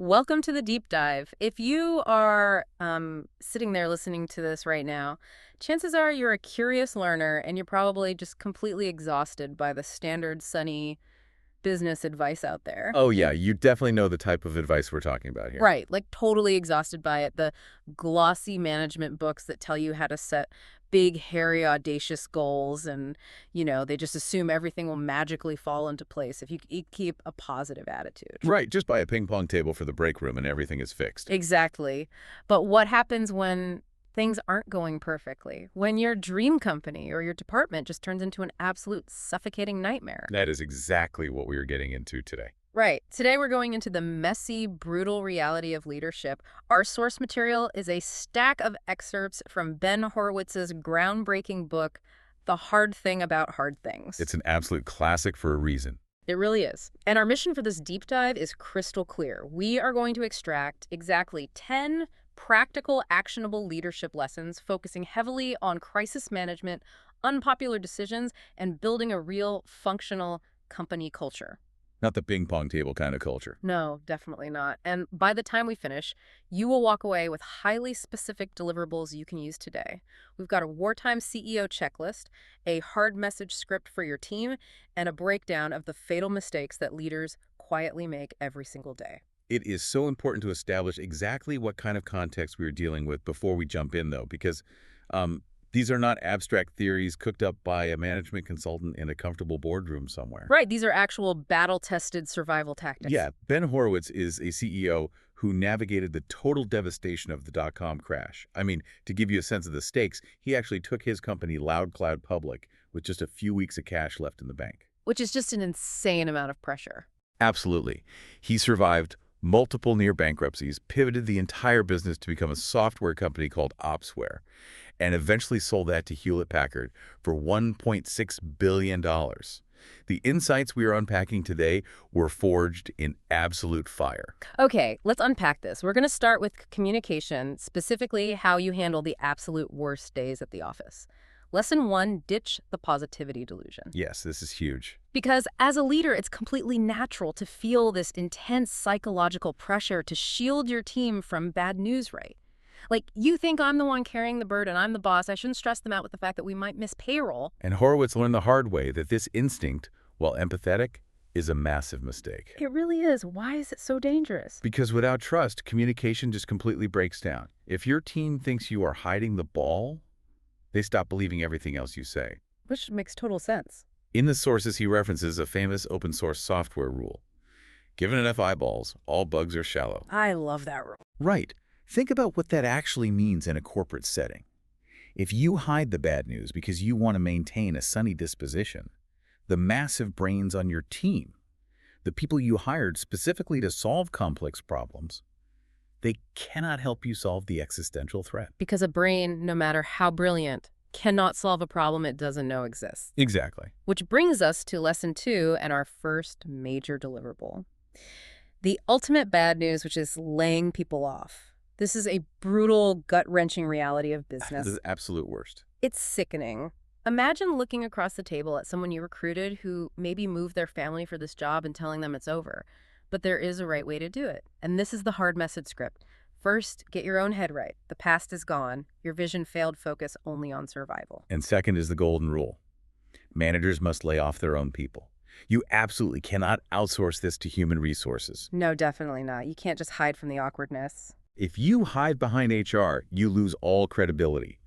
Welcome to the deep dive. If you are sitting there listening to this right now, chances are you're a curious learner and you're probably just completely exhausted by the standard sunny business advice out there. Oh, yeah, you definitely know the type of advice we're talking about here. Right, like totally exhausted by it. The glossy management books that tell you how to set big, hairy, audacious goals, and, they just assume everything will magically fall into place if you keep a positive attitude. Right, just buy a ping pong table for the break room and everything is fixed. Exactly. But what happens when things aren't going perfectly? When your dream company or your department just turns into an absolute suffocating nightmare? That is exactly what we are getting into today. Right. Today we're going into the messy, brutal reality of leadership. Our source material is a stack of excerpts from Ben Horowitz's groundbreaking book, The Hard Thing About Hard Things. It's an absolute classic for a reason. It really is. And our mission for this deep dive is crystal clear. We are going to extract exactly 10 practical, actionable leadership lessons focusing heavily on crisis management, unpopular decisions, and building a real, functional company culture. Not the ping pong table kind of culture. No, definitely not. And by the time we finish, you will walk away with highly specific deliverables you can use today. We've got a wartime CEO checklist, a hard message script for your team, and a breakdown of the fatal mistakes that leaders quietly make every single day. It is so important to establish exactly what kind of context we are dealing with before we jump in, though, because these are not abstract theories cooked up by a management consultant in a comfortable boardroom somewhere. Right, these are actual battle-tested survival tactics. Yeah, Ben Horowitz is a CEO who navigated the total devastation of the dot-com crash. I mean, to give you a sense of the stakes, he actually took his company LoudCloud public with just a few weeks of cash left in the bank. Which is just an insane amount of pressure. Absolutely. He survived multiple near bankruptcies, pivoted the entire business to become a software company called Opsware, and eventually sold that to Hewlett-Packard for $1.6 billion. The insights we are unpacking today were forged in absolute fire. Okay, let's unpack this. We're going to start with communication, specifically how you handle the absolute worst days at the office. Lesson 1, ditch the positivity delusion. Yes, this is huge. Because as a leader, it's completely natural to feel this intense psychological pressure to shield your team from bad news, right? Like, you think I'm the one carrying the burden, I'm the boss, I shouldn't stress them out with the fact that we might miss payroll. And Horowitz learned the hard way that this instinct, while empathetic, is a massive mistake. It really is. Why is it so dangerous? Because without trust, communication just completely breaks down. If your team thinks you are hiding the ball, they stop believing everything else you say. Which makes total sense. In the sources, he references a famous open source software rule. Given enough eyeballs, all bugs are shallow. I love that rule. Right. Think about what that actually means in a corporate setting. If you hide the bad news because you want to maintain a sunny disposition, the massive brains on your team, the people you hired specifically to solve complex problems, they cannot help you solve the existential threat. Because a brain, no matter how brilliant, cannot solve a problem it doesn't know exists. Exactly. Which brings us to lesson 2 and our first major deliverable. The ultimate bad news, which is laying people off. This is a brutal, gut-wrenching reality of business. This is the absolute worst. It's sickening. Imagine looking across the table at someone you recruited who maybe moved their family for this job and telling them it's over. But there is a right way to do it. And this is the hard message script. First, get your own head right. The past is gone. Your vision failed. Focus only on survival. And second is the golden rule. Managers must lay off their own people. You absolutely cannot outsource this to human resources. No, definitely not. You can't just hide from the awkwardness. If you hide behind HR, you lose all credibility.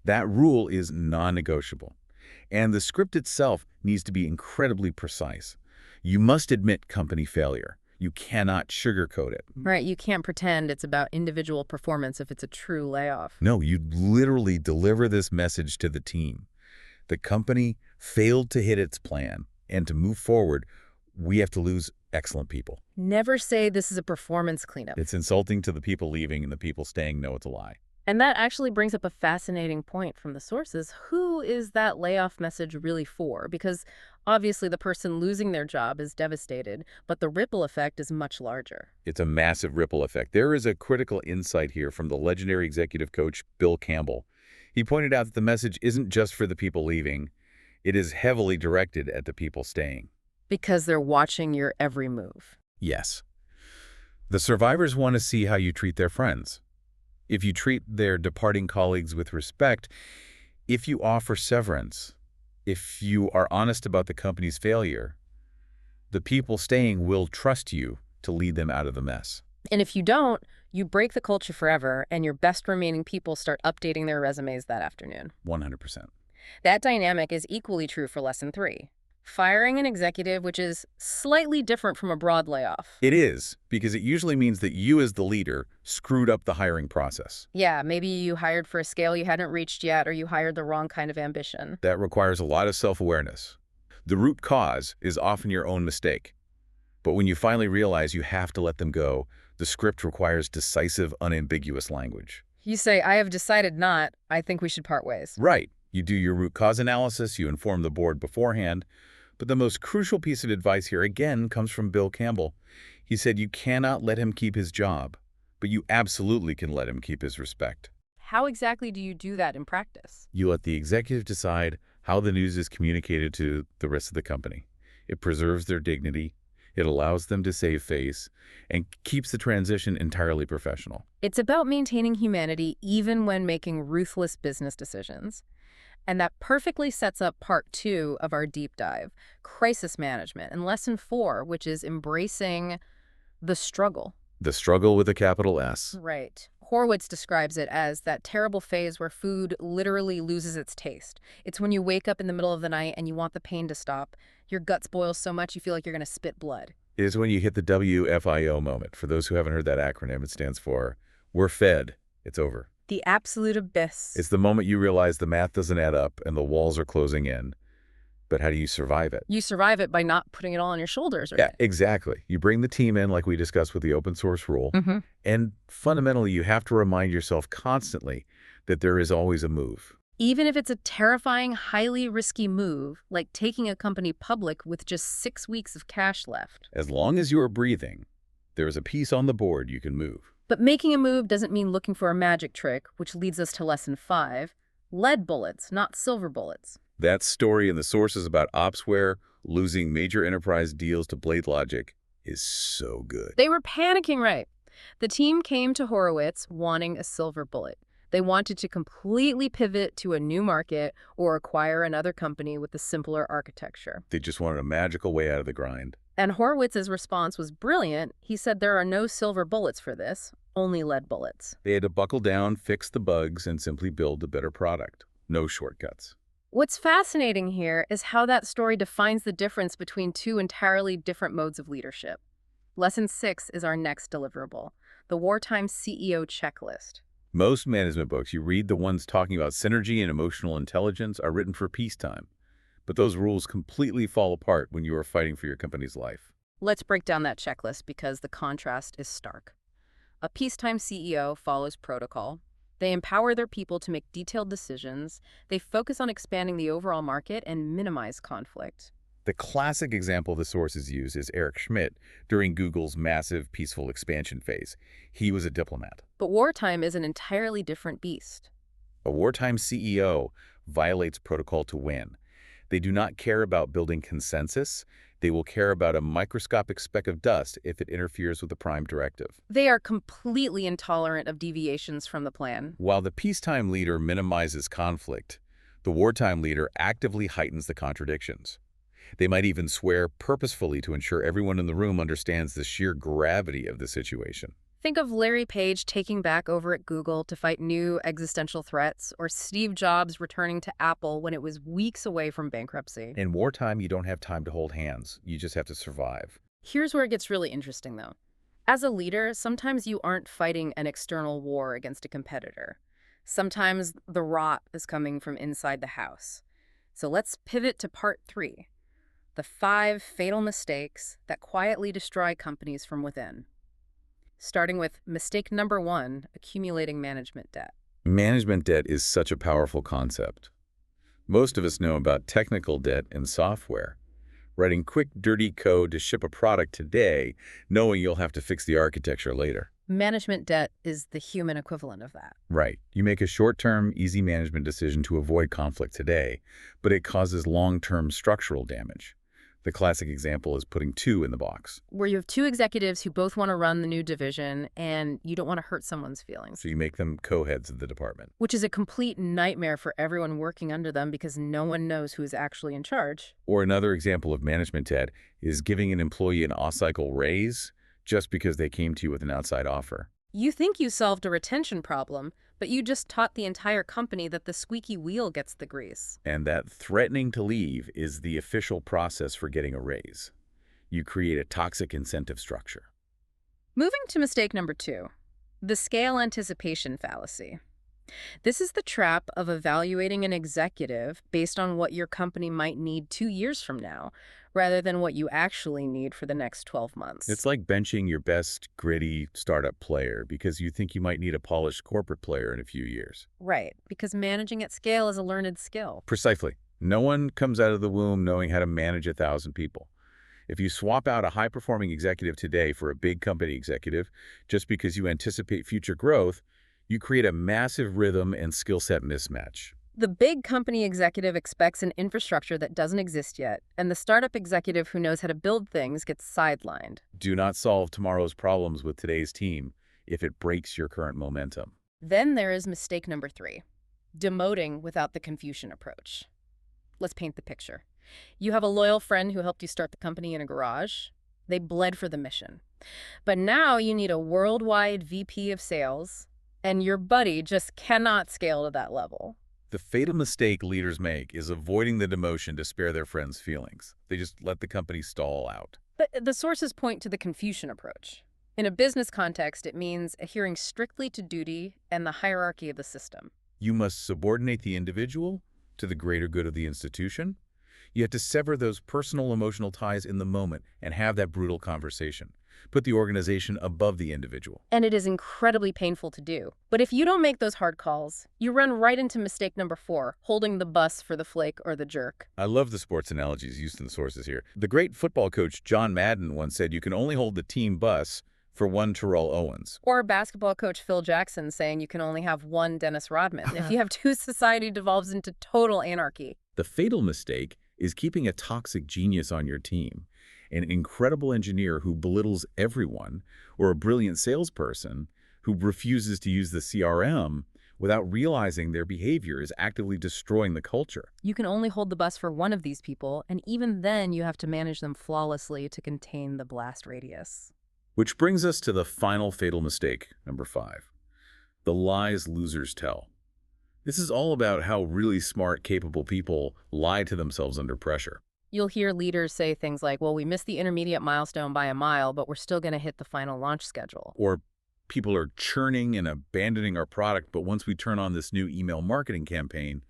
That rule is non-negotiable. And the script itself needs to be incredibly precise. You must admit company failure. You cannot sugarcoat it. Right, you can't pretend it's about individual performance if it's a true layoff. No, you literally deliver this message to the team. The company failed to hit its plan, and to move forward, we have to lose excellent people. Never say this is a performance cleanup. It's insulting to the people leaving, and the people staying know it's a lie. And that actually brings up a fascinating point from the sources. Who is that layoff message really for? Because obviously the person losing their job is devastated, but the ripple effect is much larger. It's a massive ripple effect. There is a critical insight here from the legendary executive coach, Bill Campbell. He pointed out that the message isn't just for the people leaving. It is heavily directed at the people staying. Because they're watching your every move. Yes. The survivors want to see how you treat their friends. If you treat their departing colleagues with respect, if you offer severance, if you are honest about the company's failure, the people staying will trust you to lead them out of the mess. And if you don't, you break the culture forever, and your best remaining people start updating their resumes that afternoon. 100%. That dynamic is equally true for lesson 3. Firing an executive, which is slightly different from a broad layoff. It is, because it usually means that you as the leader screwed up the hiring process. Yeah, maybe you hired for a scale you hadn't reached yet, or you hired the wrong kind of ambition. That requires a lot of self-awareness. The root cause is often your own mistake. But when you finally realize you have to let them go, the script requires decisive, unambiguous language. You say, I have decided not. I think we should part ways. Right. You do your root cause analysis, you inform the board beforehand. But the most crucial piece of advice here, again, comes from Bill Campbell. He said you cannot let him keep his job, but you absolutely can let him keep his respect. How exactly do you do that in practice? You let the executive decide how the news is communicated to the rest of the company. It preserves their dignity, it allows them to save face, and keeps the transition entirely professional. It's about maintaining humanity even when making ruthless business decisions. And that perfectly sets up part 2 of our deep dive, crisis management, and lesson 4, which is embracing the struggle. The struggle with a capital S. Right. Horowitz describes it as that terrible phase where food literally loses its taste. It's when you wake up in the middle of the night and you want the pain to stop. Your guts boil so much you feel like you're going to spit blood. It is when you hit the WFIO moment. For those who haven't heard that acronym, it stands for We're Fed, It's Over. The absolute abyss. It's the moment you realize the math doesn't add up and the walls are closing in. But how do you survive it? You survive it by not putting it all on your shoulders. Right? Yeah, exactly. You bring the team in like we discussed with the open source rule. And fundamentally, you have to remind yourself constantly that there is always a move. Even if it's a terrifying, highly risky move, like taking a company public with just 6 weeks of cash left. As long as you are breathing, there is a piece on the board you can move. But making a move doesn't mean looking for a magic trick, which leads us to lesson 5, lead bullets, not silver bullets. That story in the sources about Opsware losing major enterprise deals to BladeLogic is so good. They were panicking, right? The team came to Horowitz wanting a silver bullet. They wanted to completely pivot to a new market or acquire another company with a simpler architecture. They just wanted a magical way out of the grind. And Horowitz's response was brilliant. He said there are no silver bullets for this, only lead bullets. They had to buckle down, fix the bugs, and simply build a better product. No shortcuts. What's fascinating here is how that story defines the difference between 2 entirely different modes of leadership. Lesson 6 is our next deliverable, the wartime CEO checklist. Most management books, you read the ones talking about synergy and emotional intelligence, are written for peacetime. But those rules completely fall apart when you are fighting for your company's life. Let's break down that checklist because the contrast is stark. A peacetime CEO follows protocol. They empower their people to make detailed decisions. They focus on expanding the overall market and minimize conflict. The classic example the sources use is Eric Schmidt during Google's massive peaceful expansion phase. He was a diplomat. But wartime is an entirely different beast. A wartime CEO violates protocol to win. They do not care about building consensus. They will care about a microscopic speck of dust if it interferes with the prime directive. They are completely intolerant of deviations from the plan. While the peacetime leader minimizes conflict, the wartime leader actively heightens the contradictions. They might even swear purposefully to ensure everyone in the room understands the sheer gravity of the situation. Think of Larry Page taking back over at Google to fight new existential threats, or Steve Jobs returning to Apple when it was weeks away from bankruptcy. In wartime, you don't have time to hold hands. You just have to survive. Here's where it gets really interesting, though. As a leader, sometimes you aren't fighting an external war against a competitor. Sometimes the rot is coming from inside the house. So let's pivot to part 3. The 5 fatal mistakes that quietly destroy companies from within. Starting with mistake number 1, accumulating management debt. Management debt is such a powerful concept. Most of us know about technical debt in software. Writing quick, dirty code to ship a product today, knowing you'll have to fix the architecture later. Management debt is the human equivalent of that. Right. You make a short-term, easy management decision to avoid conflict today, but it causes long-term structural damage. The classic example is putting two in the box. Where you have two executives who both want to run the new division, and you don't want to hurt someone's feelings. So you make them co-heads of the department. Which is a complete nightmare for everyone working under them because no one knows who is actually in charge. Or another example of management, Ted, is giving an employee an off-cycle raise just because they came to you with an outside offer. You think you solved a retention problem, but you just taught the entire company that the squeaky wheel gets the grease. And that threatening to leave is the official process for getting a raise. You create a toxic incentive structure. Moving to mistake number 2, the scale anticipation fallacy. This is the trap of evaluating an executive based on what your company might need 2 years from now, rather than what you actually need for the next 12 months. It's like benching your best, gritty startup player because you think you might need a polished corporate player in a few years. Right, because managing at scale is a learned skill. Precisely. No one comes out of the womb knowing how to manage 1,000 people. If you swap out a high-performing executive today for a big company executive, just because you anticipate future growth, you create a massive rhythm and skill set mismatch. The big company executive expects an infrastructure that doesn't exist yet, and the startup executive who knows how to build things gets sidelined. Do not solve tomorrow's problems with today's team if it breaks your current momentum. Then there is mistake number 3, demoting without the Confucian approach. Let's paint the picture. You have a loyal friend who helped you start the company in a garage. They bled for the mission. But now you need a worldwide VP of sales, and your buddy just cannot scale to that level. The fatal mistake leaders make is avoiding the demotion to spare their friends' feelings. They just let the company stall out. But the sources point to the Confucian approach. In a business context, it means adhering strictly to duty and the hierarchy of the system. You must subordinate the individual to the greater good of the institution. You have to sever those personal emotional ties in the moment and have that brutal conversation. Put the organization above the individual. And it is incredibly painful to do. But if you don't make those hard calls, you run right into mistake number 4, holding the bus for the flake or the jerk. I love the sports analogies used in the sources here. The great football coach John Madden once said you can only hold the team bus for one Terrell Owens. Or basketball coach Phil Jackson saying you can only have one Dennis Rodman. If you have two, society devolves into total anarchy. The fatal mistake is keeping a toxic genius on your team, an incredible engineer who belittles everyone, or a brilliant salesperson who refuses to use the CRM without realizing their behavior is actively destroying the culture. You can only hold the bus for one of these people, and even then you have to manage them flawlessly to contain the blast radius. Which brings us to the final fatal mistake, number 5, the lies losers tell. This is all about how really smart, capable people lie to themselves under pressure. You'll hear leaders say things like, well, we missed the intermediate milestone by a mile, but we're still going to hit the final launch schedule. Or people are churning and abandoning our product, but once we turn on this new email marketing campaign,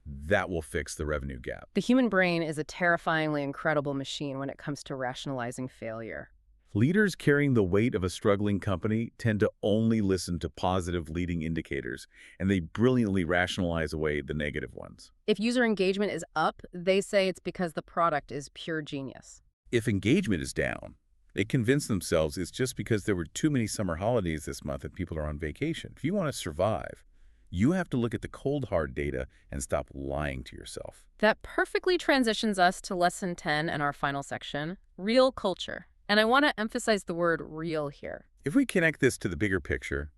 that will fix the revenue gap. The human brain is a terrifyingly incredible machine when it comes to rationalizing failure. Leaders carrying the weight of a struggling company tend to only listen to positive leading indicators, and they brilliantly rationalize away the negative ones. If user engagement is up, they say it's because the product is pure genius. If engagement is down, they convince themselves it's just because there were too many summer holidays this month and people are on vacation. If you want to survive, you have to look at the cold, hard data and stop lying to yourself. That perfectly transitions us to lesson 10 and our final section, real culture. And I want to emphasize the word real here. If we connect this to the bigger picture,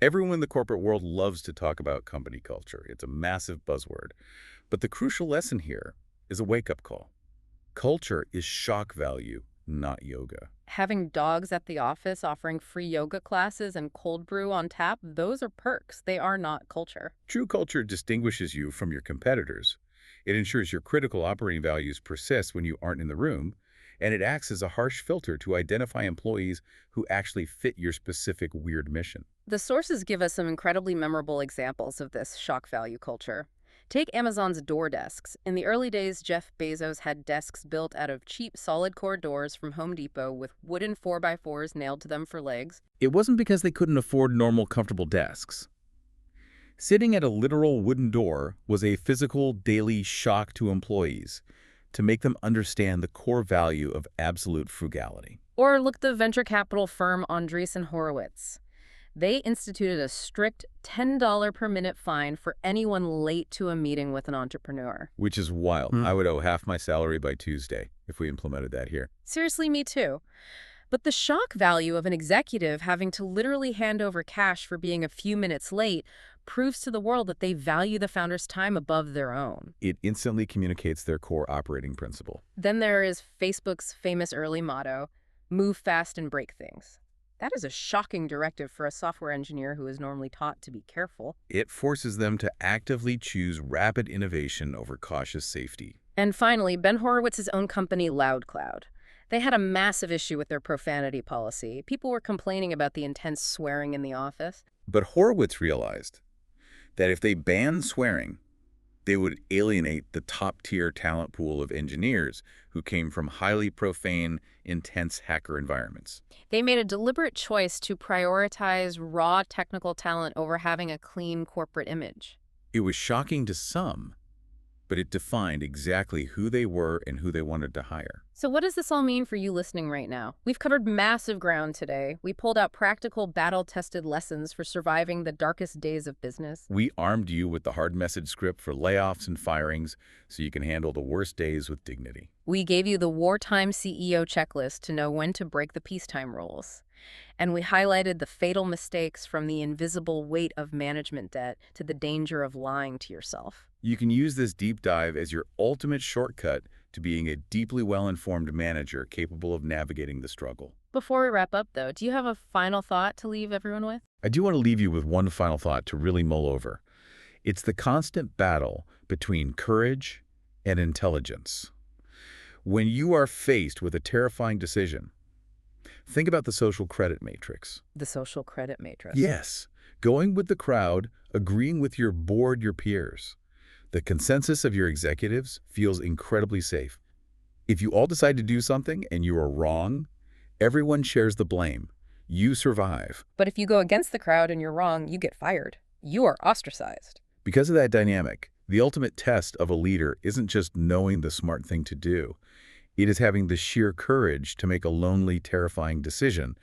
everyone in the corporate world loves to talk about company culture. It's a massive buzzword. But the crucial lesson here is a wake-up call. Culture is shock value, not yoga. Having dogs at the office offering free yoga classes and cold brew on tap, those are perks. They are not culture. True culture distinguishes you from your competitors. It ensures your critical operating values persist when you aren't in the room, and it acts as a harsh filter to identify employees who actually fit your specific weird mission. The sources give us some incredibly memorable examples of this shock value culture. Take Amazon's door desks. In the early days, Jeff Bezos had desks built out of cheap solid core doors from Home Depot with wooden 4x4s nailed to them for legs. It wasn't because they couldn't afford normal, comfortable desks. Sitting at a literal wooden door was a physical, daily shock to employees, to make them understand the core value of absolute frugality. Or look the venture capital firm Andreessen Horowitz. They instituted a strict $10 per minute fine for anyone late to a meeting with an entrepreneur. Which is wild. I would owe half my salary by Tuesday. if we implemented that here. Seriously, me too. But the shock value of an executive having to literally hand over cash for being a few minutes late proves to the world that they value the founder's time above their own. It instantly communicates their core operating principle. Then there is Facebook's famous early motto, move fast and break things. That is a shocking directive for a software engineer who is normally taught to be careful. It forces them to actively choose rapid innovation over cautious safety. And finally, Ben Horowitz's own company, LoudCloud. They had a massive issue with their profanity policy. People were complaining about the intense swearing in the office. But Horowitz realized that if they banned swearing, they would alienate the top-tier talent pool of engineers who came from highly profane, intense hacker environments. They made a deliberate choice to prioritize raw technical talent over having a clean corporate image. It was shocking to some, but it defined exactly who they were and who they wanted to hire. So what does this all mean for you listening right now? We've covered massive ground today. We pulled out practical, battle-tested lessons for surviving the darkest days of business. We armed you with the hard message script for layoffs and firings so you can handle the worst days with dignity. We gave you the wartime CEO checklist to know when to break the peacetime rules. And we highlighted the fatal mistakes from the invisible weight of management debt to the danger of lying to yourself. You can use this deep dive as your ultimate shortcut to being a deeply well-informed manager capable of navigating the struggle. Before we wrap up, though, do you have a final thought to leave everyone with? I do want to leave you with one final thought to really mull over. It's the constant battle between courage and intelligence. When you are faced with a terrifying decision, think about the social credit matrix. The social credit matrix. Yes, going with the crowd, agreeing with your board, your peers. The consensus of your executives feels incredibly safe. If you all decide to do something and you are wrong, everyone shares the blame. You survive. But if you go against the crowd and you're wrong, you get fired. You are ostracized. Because of that dynamic, the ultimate test of a leader isn't just knowing the smart thing to do. It is having the sheer courage to make a lonely, terrifying decision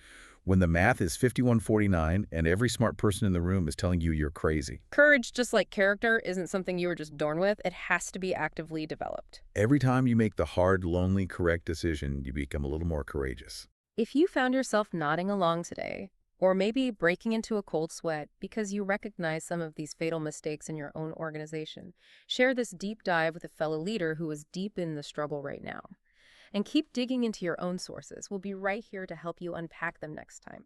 when the math is 51-49 and every smart person in the room is telling you you're crazy. Courage, just like character, isn't something you were just born with. It has to be actively developed. Every time you make the hard, lonely, correct decision, you become a little more courageous. If you found yourself nodding along today, or maybe breaking into a cold sweat because you recognize some of these fatal mistakes in your own organization, share this deep dive with a fellow leader who is deep in the struggle right now. And keep digging into your own sources. We'll be right here to help you unpack them next time.